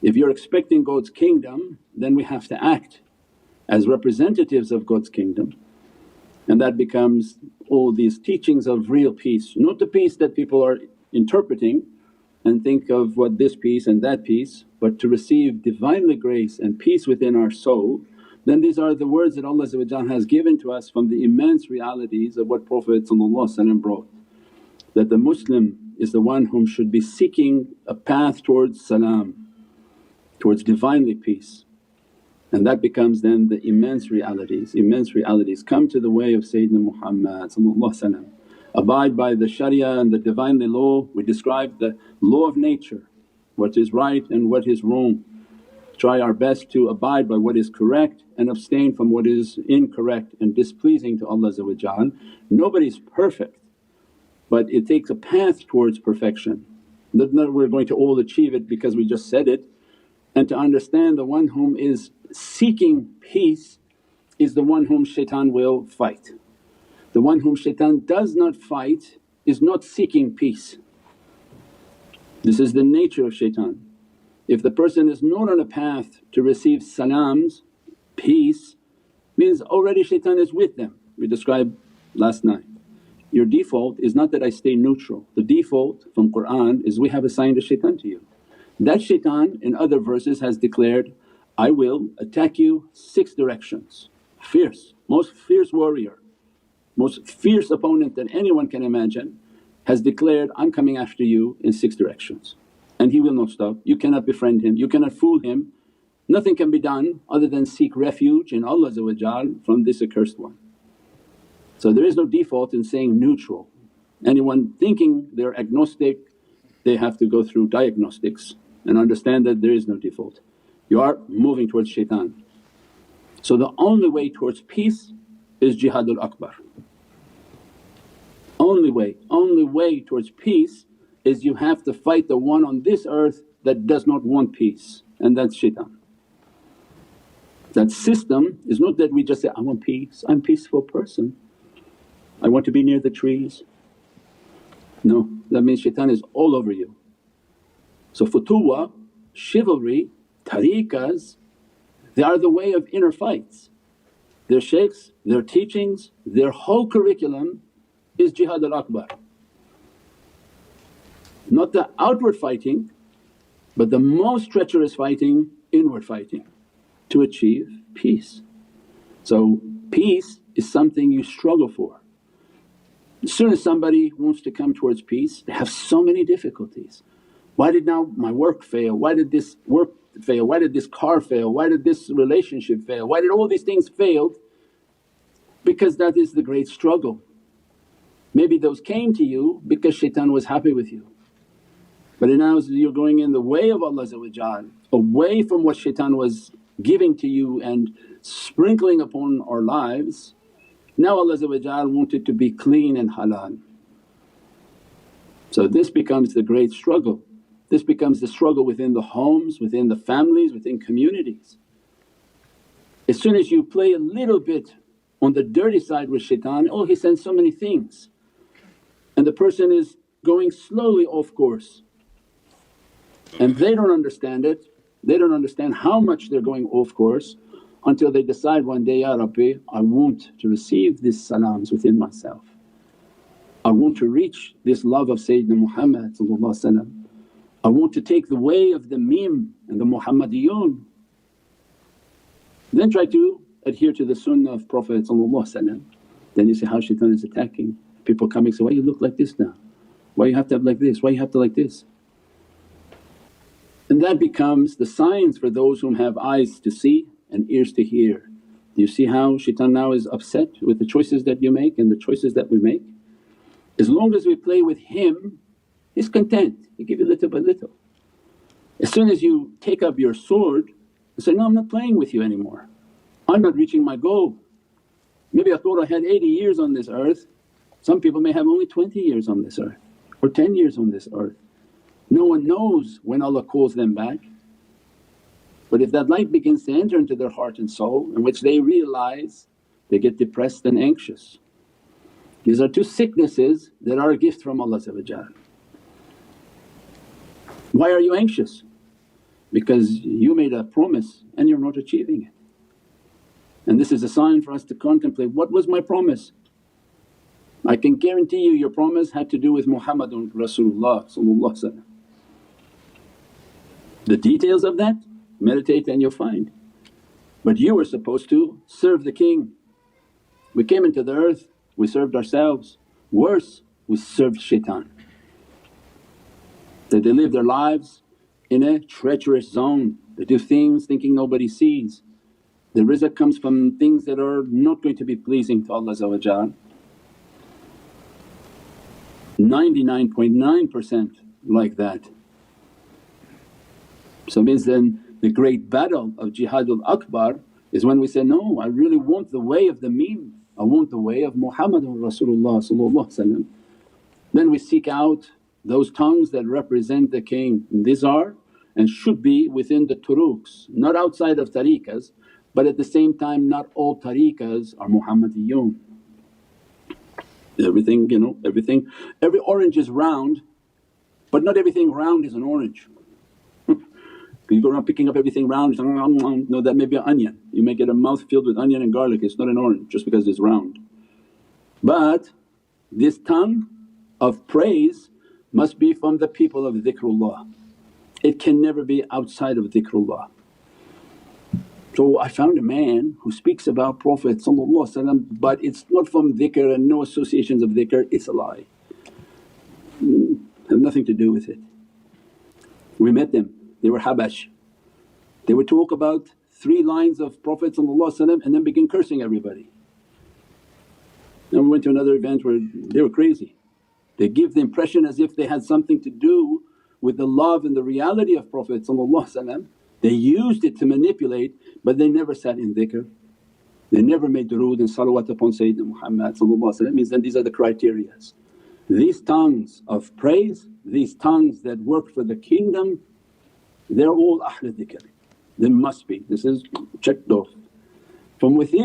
If you're expecting God's kingdom, then we have to act as representatives of God's kingdom, and that becomes all these teachings of real peace, not the peace that people are interpreting and think of what this peace and that peace, but to receive Divinely grace and peace within our soul. Then these are the words that Allah has given to us from the immense realities of what Prophet brought, that the Muslim is the one whom should be seeking a path towards salam, towards Divinely peace. And that becomes then the immense realities. Immense realities come to the way of Sayyidina Muhammad, abide by the sharia and the Divinely law. We describe the law of nature, what is right and what is wrong. Try our best to abide by what is correct and abstain from what is incorrect and displeasing to Allah. Nobody's perfect, but it takes a path towards perfection. Not we're going to all achieve it because we just said it. And to understand the one whom is seeking peace is the one whom shaitan will fight. The one whom shaitan does not fight is not seeking peace. This is the nature of shaitan. If the person is not on a path to receive salams, peace, means already shaitan is with them. We described last night. Your default is not that I stay neutral, the default from Qur'an is we have assigned a shaitan to you. That shaitan in other verses has declared, I will attack you 6 directions, fierce, most fierce warrior, most fierce opponent that anyone can imagine, has declared, I'm coming after you in 6 directions. And he will not stop, you cannot befriend him, you cannot fool him, nothing can be done other than seek refuge in Allah from this accursed one. So there is no default in saying neutral. Anyone thinking they're agnostic, they have to go through diagnostics and understand that there is no default. You are moving towards shaitan. So the only way towards peace is jihadul Akbar. Only way towards peace is you have to fight the one on this earth that does not want peace, and that's shaitan. That system is not that we just say, I want peace, I'm a peaceful person, I want to be near the trees. No, that means shaitan is all over you. So futuwa, chivalry, tariqas, they are the way of inner fights. Their shaykhs, their teachings, their whole curriculum is jihad al-akbar. Not the outward fighting, but the most treacherous fighting, inward fighting to achieve peace. So peace is something you struggle for. As soon as somebody wants to come towards peace, they have so many difficulties. Why did now my work fail? Why did this work fail? Why did this car fail? Why did this relationship fail? Why did all these things fail? Because that is the great struggle. Maybe those came to you because shaitan was happy with you. But now you're going in the way of Allah, away from what shaitan was giving to you and sprinkling upon our lives. Now Allah wanted to be clean and halal. So this becomes the great struggle. This becomes the struggle within the homes, within the families, within communities. As soon as you play a little bit on the dirty side with shaitan, oh he sends so many things, and the person is going slowly off course. And they don't understand it, they don't understand how much they're going off course until they decide one day, Ya Rabbi, I want to receive these salams within myself. I want to reach this love of Sayyidina Muhammad. I want to take the way of the Mim and the Muhammadiyun. Then try to adhere to the sunnah of Prophet. Then you see how shaitan is attacking. People coming say, why you look like this now? Why you have to have like this? Why you have to like this? And that becomes the signs for those whom have eyes to see and ears to hear. Do you see how shaitan now is upset with the choices that you make and the choices that we make? As long as we play with him, he's content, he give you little by little. As soon as you take up your sword and say, no I'm not playing with you anymore, I'm not reaching my goal. Maybe I thought I had 80 years on this earth, some people may have only 20 years on this earth or 10 years on this earth. No one knows when Allah calls them back. But if that light begins to enter into their heart and soul, in which they realize, they get depressed and anxious. These are 2 sicknesses that are a gift from Allah. Why are you anxious? because you made a promise and you're not achieving it. And this is a sign for us to contemplate, what was my promise? I can guarantee you your promise had to do with Muhammadun Rasulullah. The details of that, meditate and you'll find. But you were supposed to serve the king. We came into the earth, we served ourselves. Worse, we served shaitan. That they live their lives in a treacherous zone, they do things thinking nobody sees. The rizq comes from things that are not going to be pleasing to Allah 99.9% like that. So means then the great battle of jihadul Akbar is when we say, no, I really want the way of the meme, I want the way of Muhammadun Rasulullah. Then we seek out those tongues that represent the king, and these are and should be within the turuqs, not outside of tariqas, but at the same time not all tariqas are Muhammadiyun. Everything, every orange is round, but not everything round is an orange. You go around picking up everything round, no, that may be an onion. You may get a mouth filled with onion and garlic, it's not an orange just because it's round. But this tongue of praise must be from the people of dhikrullah. It can never be outside of dhikrullah. So I found a man who speaks about Prophet but it's not from dhikr and no associations of dhikr, it's a lie. Have nothing to do with it. We met them, they were Habash. They would talk about 3 lines of Prophet and then begin cursing everybody. And we went to another event where they were crazy. They give the impression as if they had something to do with the love and the reality of Prophet. They used it to manipulate, but they never sat in dhikr. They never made durood and salawat upon Sayyidina Muhammad. Means then these are the criterias. These tongues of praise, these tongues that work for the kingdom, they're all Ahlul dhikr. They must be, this is checked off. From within